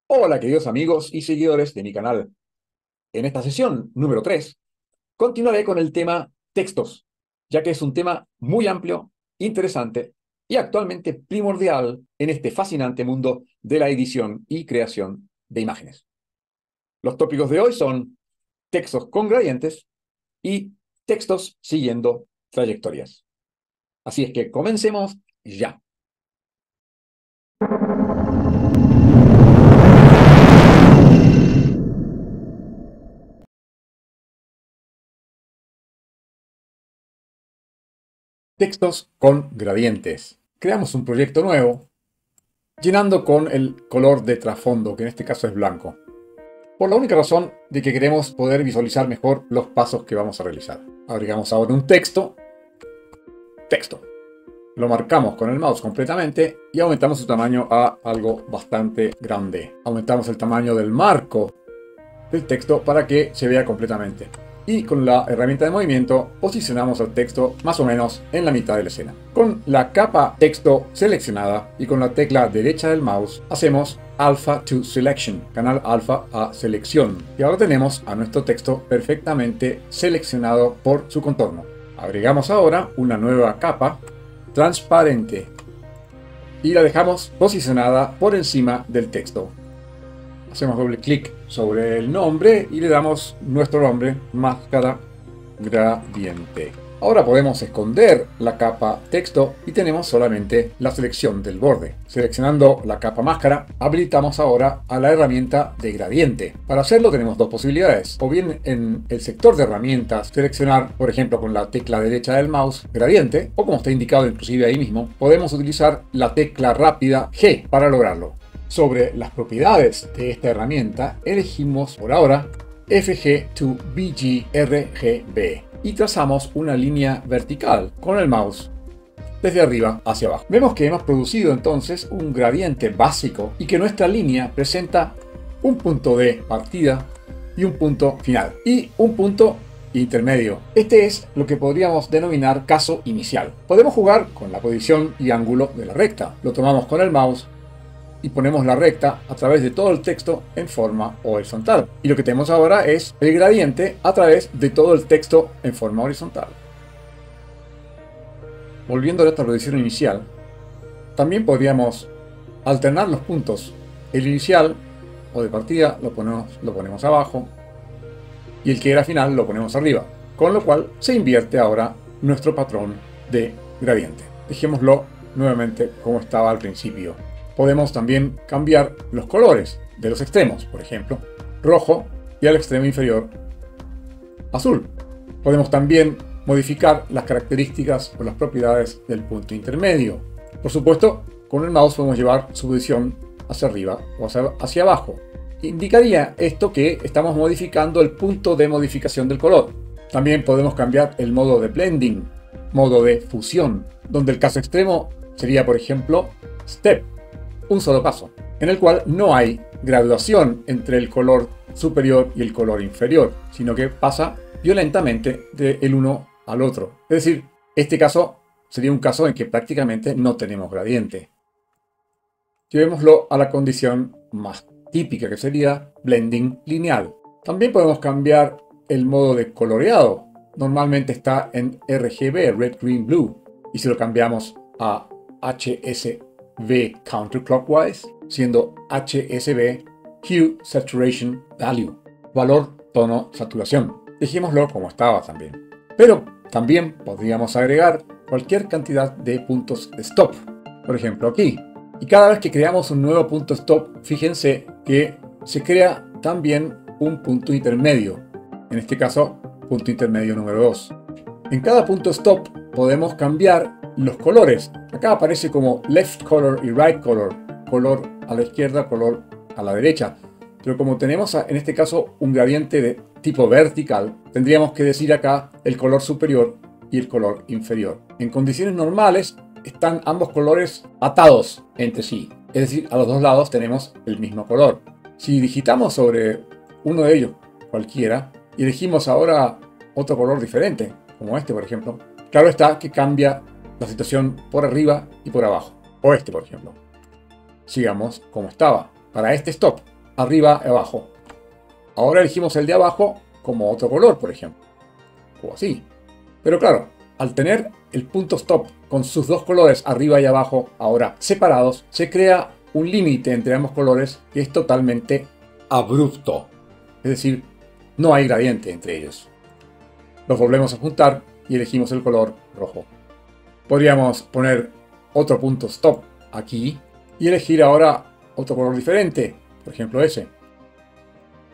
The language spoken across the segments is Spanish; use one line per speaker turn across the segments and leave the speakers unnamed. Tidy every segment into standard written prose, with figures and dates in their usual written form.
Hola queridos amigos y seguidores de mi canal. En esta sesión número 3 continuaré con el tema textos, ya que es un tema muy amplio, interesante y actualmente primordial en este fascinante mundo de la edición y creación de imágenes. Los tópicos de hoy son textos con gradientes y textos siguiendo trayectorias. Así es que comencemos ya. Textos con gradientes. Creamos un proyecto nuevo llenando con el color de trasfondo, que en este caso es blanco, por la única razón de que queremos poder visualizar mejor los pasos que vamos a realizar. Agregamos ahora un texto. Lo marcamos con el mouse completamente y aumentamos su tamaño a algo bastante grande. Aumentamos el tamaño del marco del texto para que se vea completamente. Y con la herramienta de movimiento posicionamos el texto más o menos en la mitad de la escena. Con la capa texto seleccionada y con la tecla derecha del mouse hacemos Alpha to Selection, canal alfa a selección. Y ahora tenemos a nuestro texto perfectamente seleccionado por su contorno. Agregamos ahora una nueva capa transparente y la dejamos posicionada por encima del texto. Hacemos doble clic sobre el nombre y le damos nuestro nombre, máscara gradiente. Ahora podemos esconder la capa texto y tenemos solamente la selección del borde. Seleccionando la capa máscara, habilitamos ahora a la herramienta de gradiente. Para hacerlo tenemos dos posibilidades. O bien en el sector de herramientas seleccionar, por ejemplo, con la tecla derecha del mouse, gradiente, o como está indicado inclusive ahí mismo, podemos utilizar la tecla rápida G para lograrlo. Sobre las propiedades de esta herramienta, elegimos por ahora FG to BG-RGB y trazamos una línea vertical con el mouse desde arriba hacia abajo. Vemos que hemos producido entonces un gradiente básico y que nuestra línea presenta un punto de partida y un punto final y un punto intermedio. Este es lo que podríamos denominar caso inicial. Podemos jugar con la posición y ángulo de la recta. Lo tomamos con el mouse y ponemos la recta a través de todo el texto en forma horizontal. Y lo que tenemos ahora es el gradiente a través de todo el texto en forma horizontal. Volviendo a nuestra posición inicial, también podríamos alternar los puntos. El inicial o de partida lo ponemos abajo y el que era final lo ponemos arriba. Con lo cual se invierte ahora nuestro patrón de gradiente. Dejémoslo nuevamente como estaba al principio. Podemos también cambiar los colores de los extremos, por ejemplo, rojo y al extremo inferior, azul. Podemos también modificar las características o las propiedades del punto intermedio. Por supuesto, con el mouse podemos llevar su posición hacia arriba o hacia abajo. Indicaría esto que estamos modificando el punto de modificación del color. También podemos cambiar el modo de blending, modo de fusión, donde el caso extremo sería, por ejemplo, step, un solo paso, en el cual no hay graduación entre el color superior y el color inferior, sino que pasa violentamente del uno al otro. Es decir, este caso sería un caso en que prácticamente no tenemos gradiente. Llevémoslo a la condición más típica, que sería blending lineal. También podemos cambiar el modo de coloreado. Normalmente está en RGB, Red, Green, Blue. Y si lo cambiamos a HSV counterclockwise, siendo HSV Hue Saturation Value, valor, tono, saturación. Dejémoslo como estaba también. Pero también podríamos agregar cualquier cantidad de puntos stop. Por ejemplo aquí. Y cada vez que creamos un nuevo punto stop, fíjense que se crea también un punto intermedio. En este caso, punto intermedio número 2. En cada punto stop podemos cambiar los colores. Acá aparece como left color y right color. Color a la izquierda, color a la derecha. Pero como tenemos en este caso un gradiente de tipo vertical, tendríamos que decir acá el color superior y el color inferior. En condiciones normales están ambos colores atados entre sí. Es decir, a los dos lados tenemos el mismo color. Si digitamos sobre uno de ellos, cualquiera, y elegimos ahora otro color diferente, como este por ejemplo, claro está que cambia la situación por arriba y por abajo. O este por ejemplo. Sigamos como estaba. Para este stop arriba y abajo. Ahora elegimos el de abajo como otro color, por ejemplo. O así. Pero claro, al tener el punto stop con sus dos colores arriba y abajo ahora separados, se crea un límite entre ambos colores que es totalmente abrupto. Es decir, no hay gradiente entre ellos. Los volvemos a juntar y elegimos el color rojo. Podríamos poner otro punto stop aquí y elegir ahora otro color diferente, por ejemplo ese.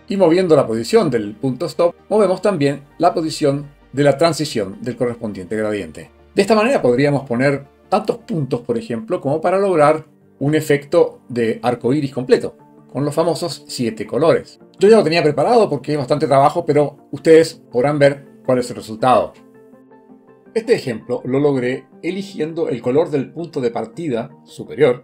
Y moviendo la posición del punto stop, movemos también la posición de la transición del correspondiente gradiente. De esta manera podríamos poner tantos puntos, por ejemplo, como para lograr un efecto de arco iris completo, con los famosos 7 colores. Yo ya lo tenía preparado porque es bastante trabajo, pero ustedes podrán ver cuál es el resultado. Este ejemplo lo logré eligiendo el color del punto de partida superior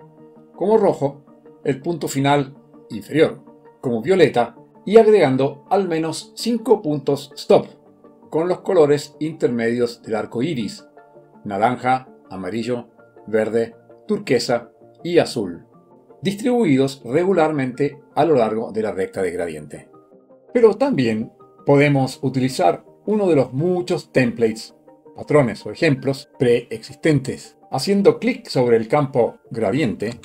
como rojo, el punto final inferior como violeta y agregando al menos 5 puntos stop con los colores intermedios del arco iris: naranja, amarillo, verde, turquesa y azul, distribuidos regularmente a lo largo de la recta de gradiente. Pero también podemos utilizar uno de los muchos templates, patrones o ejemplos preexistentes. Haciendo clic sobre el campo gradiente,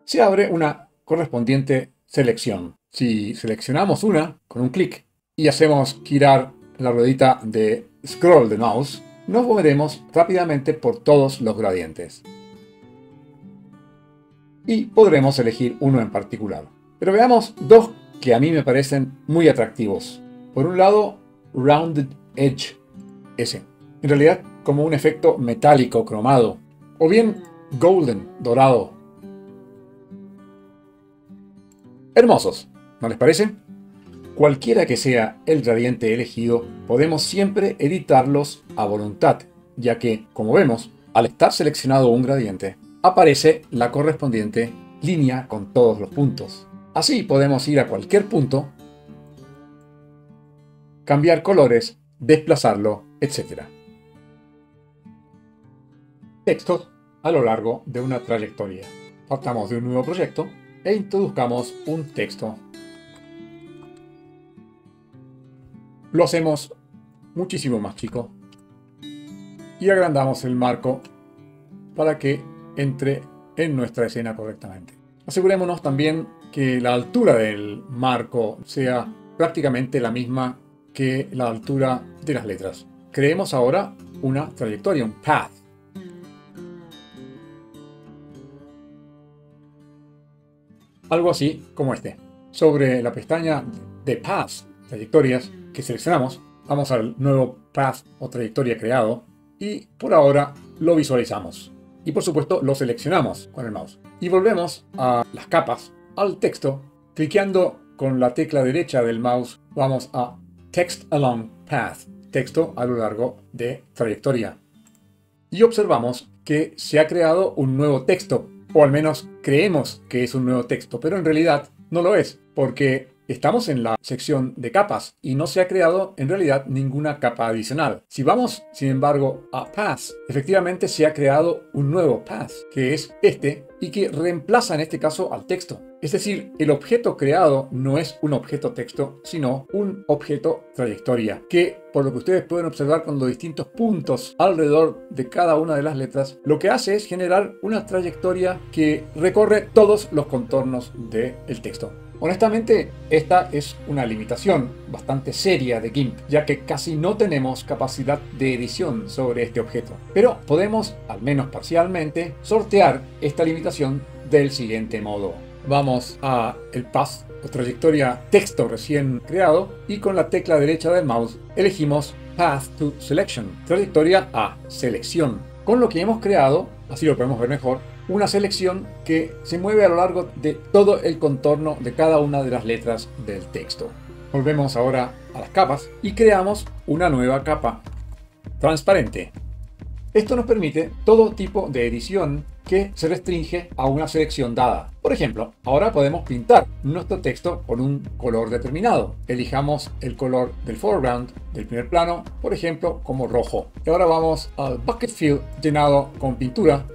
se abre una correspondiente selección. Si seleccionamos una con un clic y hacemos girar la ruedita de scroll de mouse, nos moveremos rápidamente por todos los gradientes. Y podremos elegir uno en particular. Pero veamos dos que a mí me parecen muy atractivos. Por un lado, Rounded Edge, ese. En realidad como un efecto metálico cromado. O bien Golden, dorado. Hermosos, ¿no les parece? Cualquiera que sea el gradiente elegido, podemos siempre editarlos a voluntad, ya que, como vemos, al estar seleccionado un gradiente, aparece la correspondiente línea con todos los puntos. Así podemos ir a cualquier punto, cambiar colores, desplazarlo, etc. Textos a lo largo de una trayectoria. Partamos de un nuevo proyecto e introduzcamos un texto. Lo hacemos muchísimo más chico y agrandamos el marco para que entre en nuestra escena correctamente. Asegurémonos también que la altura del marco sea prácticamente la misma que la altura de las letras. Creemos ahora una trayectoria, un path. Algo así como este. Sobre la pestaña de Paths, trayectorias, que seleccionamos, vamos al nuevo path o trayectoria creado y por ahora lo visualizamos. Y por supuesto lo seleccionamos con el mouse. Y volvemos a las capas, al texto, cliqueando con la tecla derecha del mouse, vamos a Text Along Path, texto a lo largo de trayectoria. Y observamos que se ha creado un nuevo texto, o al menos creemos que es un nuevo texto, pero en realidad no lo es, porque estamos en la sección de capas y no se ha creado en realidad ninguna capa adicional. Si vamos, sin embargo, a Paths, efectivamente se ha creado un nuevo path, que es este, y que reemplaza en este caso al texto. Es decir, el objeto creado no es un objeto texto, sino un objeto trayectoria, que por lo que ustedes pueden observar con los distintos puntos alrededor de cada una de las letras, lo que hace es generar una trayectoria que recorre todos los contornos del texto. Honestamente, esta es una limitación bastante seria de GIMP, ya que casi no tenemos capacidad de edición sobre este objeto. Pero podemos, al menos parcialmente, sortear esta limitación del siguiente modo. Vamos a el path o trayectoria texto recién creado y con la tecla derecha del mouse elegimos Path to Selection, trayectoria a selección. Con lo que hemos creado, así lo podemos ver mejor, una selección que se mueve a lo largo de todo el contorno de cada una de las letras del texto. Volvemos ahora a las capas y creamos una nueva capa transparente. Esto nos permite todo tipo de edición que se restringe a una selección dada. Por ejemplo, ahora podemos pintar nuestro texto con un color determinado. Elijamos el color del foreground, del primer plano, por ejemplo, como rojo. Y ahora vamos al Bucket Fill llenado con pintura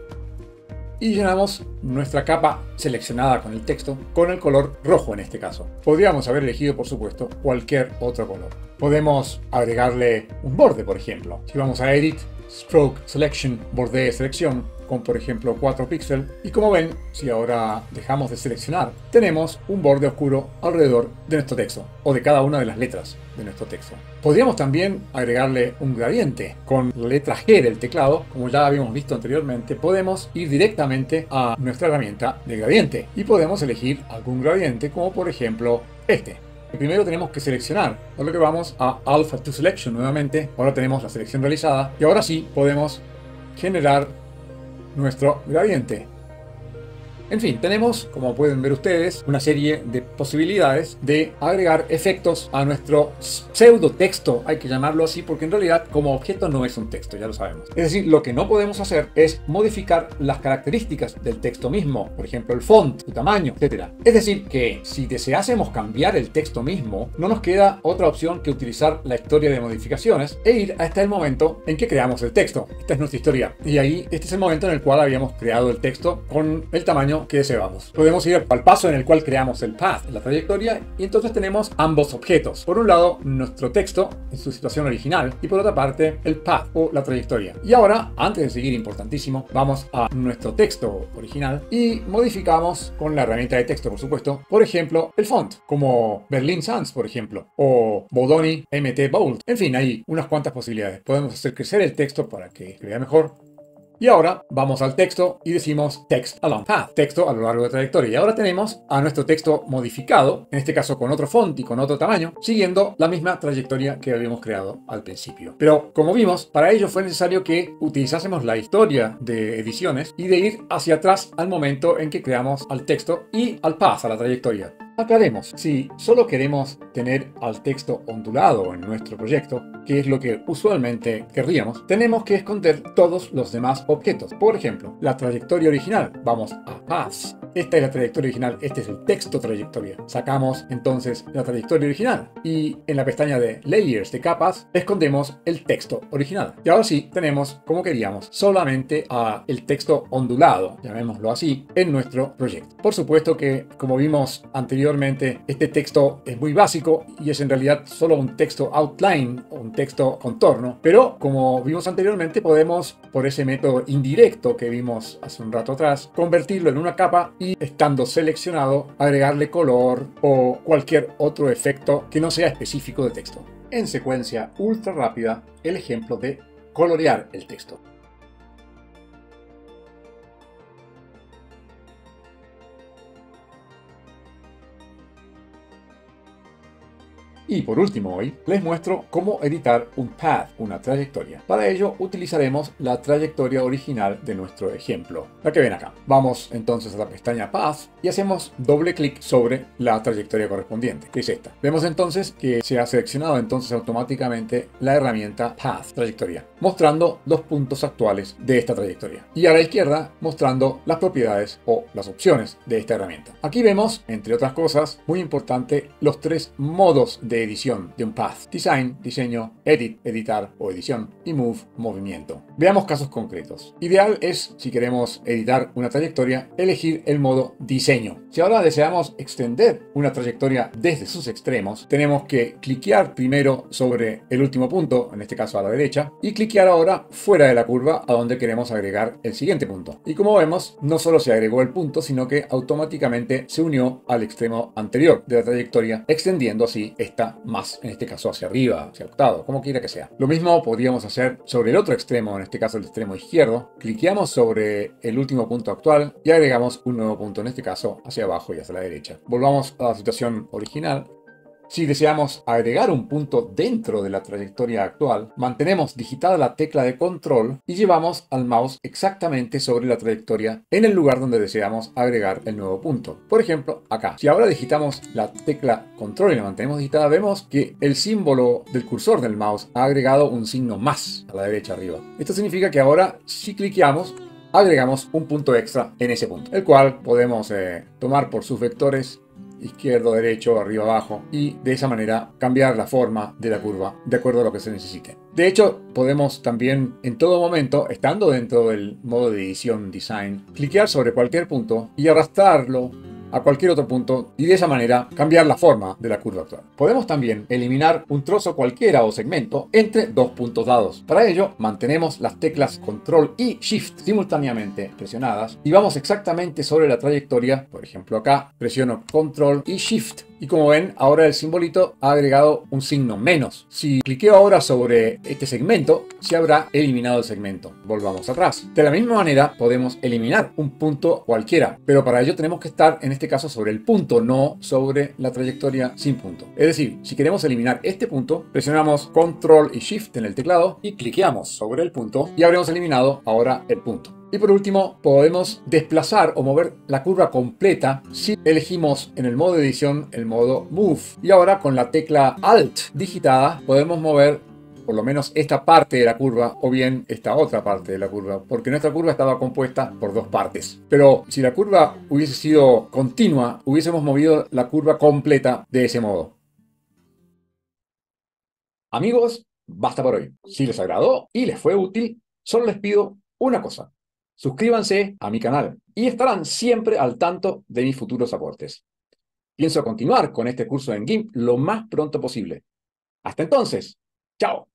y llenamos nuestra capa seleccionada con el texto con el color rojo en este caso. Podríamos haber elegido, por supuesto, cualquier otro color. Podemos agregarle un borde, por ejemplo. Si vamos a Edit, Stroke Selection, borde de selección, con por ejemplo 4 píxeles, y como ven, si ahora dejamos de seleccionar, tenemos un borde oscuro alrededor de nuestro texto, o de cada una de las letras de nuestro texto. Podríamos también agregarle un gradiente. Con la letra G del teclado, como ya habíamos visto anteriormente, podemos ir directamente a nuestra herramienta de gradiente, y podemos elegir algún gradiente, como por ejemplo este. Primero tenemos que seleccionar, por lo que vamos a Alpha to Selection nuevamente. Ahora tenemos la selección realizada y ahora sí podemos generar nuestro gradiente. En fin, tenemos, como pueden ver ustedes, una serie de posibilidades de agregar efectos a nuestro pseudo texto. Hay que llamarlo así porque en realidad como objeto no es un texto, ya lo sabemos. Es decir, lo que no podemos hacer es modificar las características del texto mismo, por ejemplo el font, su tamaño, etc. Es decir, que si deseásemos cambiar el texto mismo, no nos queda otra opción que utilizar la historia de modificaciones e ir hasta el momento en que creamos el texto. Esta es nuestra historia. Y ahí, este es el momento en el cual habíamos creado el texto con el tamaño que deseamos. Podemos ir al paso en el cual creamos el path, la trayectoria, y entonces tenemos ambos objetos. Por un lado, nuestro texto en su situación original, y por otra parte, el path o la trayectoria. Y ahora, antes de seguir, importantísimo, vamos a nuestro texto original y modificamos con la herramienta de texto, por supuesto, por ejemplo, el font, como Berlin Sans, por ejemplo, o Bodoni MT Bold. En fin, hay unas cuantas posibilidades. Podemos hacer crecer el texto para que se vea mejor. Y ahora vamos al texto y decimos Text Along Path, texto a lo largo de la trayectoria. Y ahora tenemos a nuestro texto modificado, en este caso con otro font y con otro tamaño, siguiendo la misma trayectoria que habíamos creado al principio. Pero como vimos, para ello fue necesario que utilizásemos la historia de ediciones y de ir hacia atrás al momento en que creamos al texto y al path, a la trayectoria. Aclaremos, si solo queremos tener al texto ondulado en nuestro proyecto, que es lo que usualmente querríamos, tenemos que esconder todos los demás objetos. Por ejemplo, la trayectoria original. Vamos a Paths. Esta es la trayectoria original, este es el texto trayectoria. Sacamos entonces la trayectoria original y en la pestaña de Layers de capas escondemos el texto original. Y ahora sí tenemos, como queríamos, solamente el texto ondulado, llamémoslo así, en nuestro proyecto. Por supuesto que, como vimos anteriormente, este texto es muy básico y es en realidad solo un texto outline o un texto contorno, pero como vimos anteriormente podemos, por ese método indirecto que vimos hace un rato atrás, convertirlo en una capa y, estando seleccionado, agregarle color o cualquier otro efecto que no sea específico de texto. En secuencia ultra rápida, el ejemplo de colorear el texto. Y por último hoy, les muestro cómo editar un path, una trayectoria. Para ello utilizaremos la trayectoria original de nuestro ejemplo, la que ven acá. Vamos entonces a la pestaña Path y hacemos doble clic sobre la trayectoria correspondiente, que es esta. Vemos entonces que se ha seleccionado entonces automáticamente la herramienta Path, trayectoria, mostrando los puntos actuales de esta trayectoria. Y a la izquierda mostrando las propiedades o las opciones de esta herramienta. Aquí vemos, entre otras cosas, muy importante, los tres modos de edición de un path: Design, diseño; Edit, editar o edición; y Move, movimiento. Veamos casos concretos. Ideal es, si queremos editar una trayectoria, elegir el modo diseño. Si ahora deseamos extender una trayectoria desde sus extremos, tenemos que cliquear primero sobre el último punto, en este caso a la derecha, y cliquear ahora fuera de la curva a donde queremos agregar el siguiente punto. Y como vemos, no solo se agregó el punto, sino que automáticamente se unió al extremo anterior de la trayectoria, extendiendo así esta más, en este caso hacia arriba, hacia el costado, como quiera que sea. Lo mismo podríamos hacer sobre el otro extremo, en este caso el extremo izquierdo. Cliqueamos sobre el último punto actual y agregamos un nuevo punto, en este caso hacia abajo y hacia la derecha. Volvamos a la situación original. Si deseamos agregar un punto dentro de la trayectoria actual, mantenemos digitada la tecla de control y llevamos al mouse exactamente sobre la trayectoria en el lugar donde deseamos agregar el nuevo punto. Por ejemplo, acá. Si ahora digitamos la tecla control y la mantenemos digitada, vemos que el símbolo del cursor del mouse ha agregado un signo más a la derecha arriba. Esto significa que ahora, si cliqueamos, agregamos un punto extra en ese punto, el cual podemos tomar por sus vectores izquierdo, derecho, arriba, abajo, y de esa manera cambiar la forma de la curva de acuerdo a lo que se necesite. De hecho, podemos también en todo momento, estando dentro del modo de edición Design, cliquear sobre cualquier punto y arrastrarlo a cualquier otro punto y de esa manera cambiar la forma de la curva actual. Podemos también eliminar un trozo cualquiera o segmento entre dos puntos dados. Para ello, mantenemos las teclas Control y Shift simultáneamente presionadas y vamos exactamente sobre la trayectoria. Por ejemplo, acá presiono Control y Shift. Y como ven, ahora el simbolito ha agregado un signo menos. Si cliqueo ahora sobre este segmento, se habrá eliminado el segmento. Volvamos atrás. De la misma manera, podemos eliminar un punto cualquiera, pero para ello tenemos que estar en este caso sobre el punto, no sobre la trayectoria sin punto. Es decir, si queremos eliminar este punto, presionamos Control y Shift en el teclado y cliqueamos sobre el punto y habremos eliminado ahora el punto. Y por último, podemos desplazar o mover la curva completa si elegimos en el modo de edición el modo Move. Y ahora con la tecla Alt digitada podemos mover por lo menos esta parte de la curva o bien esta otra parte de la curva, porque nuestra curva estaba compuesta por dos partes. Pero si la curva hubiese sido continua, hubiésemos movido la curva completa de ese modo. Amigos, basta por hoy. Si les agradó y les fue útil, solo les pido una cosa. Suscríbanse a mi canal y estarán siempre al tanto de mis futuros aportes. Pienso continuar con este curso en GIMP lo más pronto posible. Hasta entonces, ¡chao!